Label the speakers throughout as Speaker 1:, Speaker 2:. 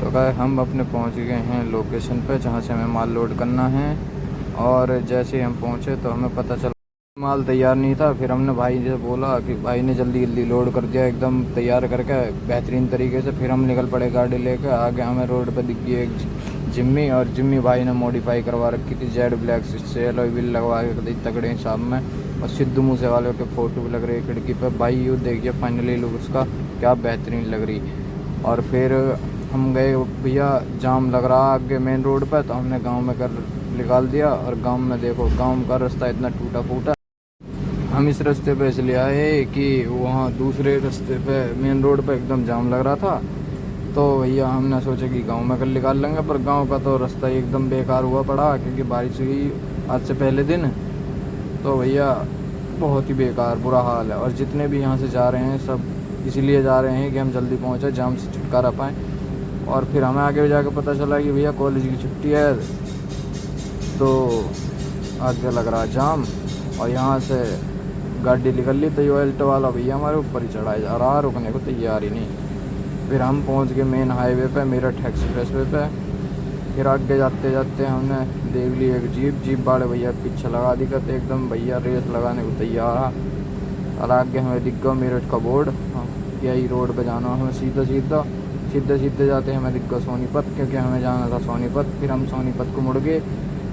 Speaker 1: तो गाइस हम अपने पहुंच गए हैं लोकेशन पे जहां से हमें माल लोड करना है। और जैसे ही हम पहुंचे तो हमें पता चला माल तैयार नहीं था। फिर हमने भाई से बोला कि भाई ने जल्दी जल्दी लोड कर दिया एकदम तैयार करके बेहतरीन तरीके से। फिर हम निकल पड़े गाड़ी लेकर। आगे हमें रोड पे दिख गई एक जिम्मी, और जिम्मी भाई ने मॉडिफाई करवा रखी थी जेड ब्लैक से, एलॉय व्हील लगवा के दी तगड़े हिसाब में। और सिद्धू मूसे वाले के फ़ोटो भी लग रही है खिड़की पे। भाई यू देखिए फाइनली लुक उसका क्या बेहतरीन लग रही। और फिर हम गए, भैया जाम लग रहा आगे मेन रोड पर, तो हमने गांव में कर निकाल दिया। और गांव में देखो गांव का रास्ता इतना टूटा फूटा। हम इस रास्ते पे इसलिए आए कि वहाँ दूसरे रास्ते पे मेन रोड पे एकदम जाम लग रहा था। तो भैया हमने सोचा कि गांव में कर निकाल लेंगे, पर गांव का तो रास्ता ही एकदम बेकार हुआ पड़ा क्योंकि बारिश हुई आज से पहले दिन। तो भैया बहुत ही बेकार बुरा हाल है। और जितने भी यहाँ से जा रहे हैं सब इसीलिए जा रहे हैं कि हम जल्दी पहुँचे, जाम से छुटकारा पाएँ। और फिर हमें आगे जाकर पता चला कि भैया कॉलेज की छुट्टी है, तो आगे लग रहा जाम। और यहाँ से गाड़ी निकल ली तो ये ऑल्टो वाला भैया हमारे ऊपर ही चढ़ाया जा रहा, रुकने को तैयार ही नहीं। फिर हम पहुँच गए मेन हाईवे पे, मेरठ एक्सप्रेस वे पे। फिर आगे जाते जाते हमने देख ली एक जीप वाले भैया पीछे लगा दी करते एकदम, भैया रेस लगाने को तैयार। और आगे हमें दिख गया मेरठ का बोर्ड। हाँ, यही रोड पे जाना हमें सीधा सीधा। सीधे सीधे जाते हमें दिख गया सोनीपत, क्योंकि हमें जाना था सोनीपत। फिर हम सोनीपत को मुड़ गए।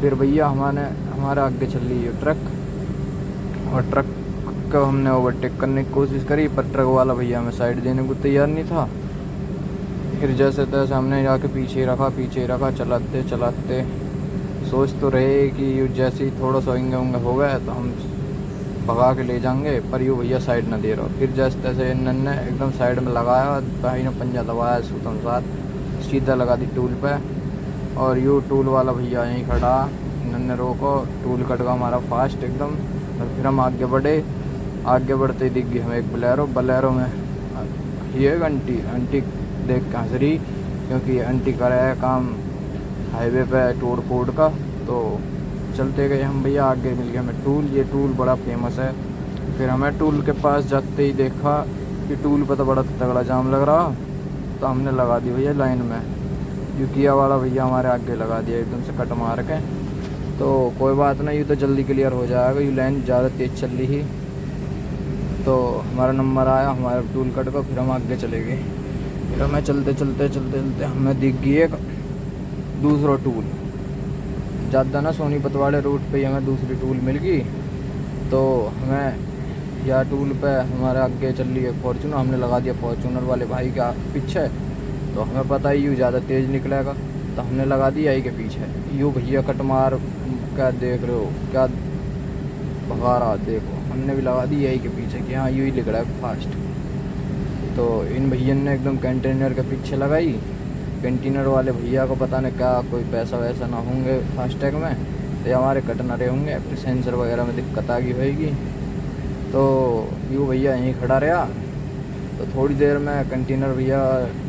Speaker 1: फिर भैया हमारे आगे चल रही है ट्रक, और ट्रक को हमने ओवरटेक करने की कोशिश करी, पर ट्रक वाला भैया हमें साइड देने को तैयार नहीं था। फिर जैसे तैसे हमने जाके पीछे रखा चलाते चलाते। सोच तो रहे कि जैसे ही थोड़ा सा इंगे हो गया तो हम भगा के ले जाएंगे, पर यूँ भैया साइड ना दे रहा। फिर जैसे तैसे इन्होंने एकदम साइड में लगाया, भाई ने पंजा दबाया सूतम साथ, सीधा लगा दी टूल पे। और यूँ टूल वाला भैया यहीं खड़ा, इन्होंने रोको, टूल कट गया हमारा फास्ट एकदम। और फिर हम आगे बढ़ते ही दिख गई हमें एक बलेरो में ये आंटी देख के हंस रही, क्योंकि आंटी कर रहा है काम हाईवे पे तोड़ फोड़ का। तो चलते गए हम भैया, आगे मिल गया हमें टूल। ये टूल बड़ा फेमस है। फिर हमें टूल के पास जाते ही देखा कि टूल पर तो बड़ा तगड़ा जाम लग रहा, तो हमने लगा दी भैया लाइन में। यू किया वाला भैया हमारे आगे लगा दिया एकदम से कट मार के। तो कोई बात नहीं, ये तो जल्दी क्लियर हो जाएगा, ये लाइन ज़्यादा तेज़ चल रही ही। तो हमारा नंबर आया हमारे टूल कट का, फिर हम आगे चले गए। फिर हमें चलते हमें दिख गई एक दूसरा टूल। ज़्यादा ना सोनीपत वाले रूट पे ही हमें दूसरी टूल मिल गई। तो हमें या टूल पे हमारे आगे चल रही है फॉर्चूनर, हमने लगा दिया फॉर्चूनर वाले भाई के पीछे। तो हमें पता ही यूँ ज़्यादा तेज़ निकलेगा, तो हमने लगा दिया यही के पीछे। यूँ भैया कट मार, क्या देख रहे हो, क्या भगा रहा देखो। हमने भी लगा दी यही के पीछे कि हाँ यूँ ही निकला है फास्ट। तो इन भैया ने एकदम कंटेनर के पीछे लगाई। कंटेनर वाले भैया को पता नहीं क्या कोई पैसा वैसा ना होंगे फास्टैग में, तो हमारे कट ना रहे होंगे, फिर सेंसर वगैरह में दिक्कत आ गई होगी। तो यूँ भैया यहीं खड़ा रहा। तो थोड़ी देर में कंटेनर भैया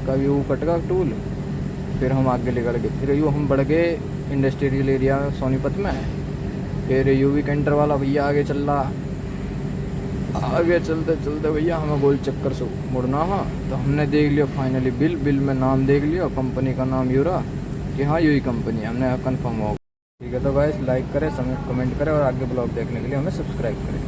Speaker 1: का यूँ कट गया टूल। फिर हम आगे निकल गए। फिर यूँ हम बढ़ गए इंडस्ट्रियल एरिया सोनीपत में। फिर यूँ भी कैंटर वाला भैया आगे चल रहा। आगे चलते चलते भैया हमें गोल चक्कर से मुड़ना। हाँ, तो हमने देख लिया फाइनली बिल में नाम देख लिया, कंपनी का नाम यूरा, कि हाँ यही कंपनी है, हमने कंफर्म हो। ठीक है, तो गाइस लाइक करें, कमेंट करें, और आगे ब्लॉग देखने के लिए हमें सब्सक्राइब करें।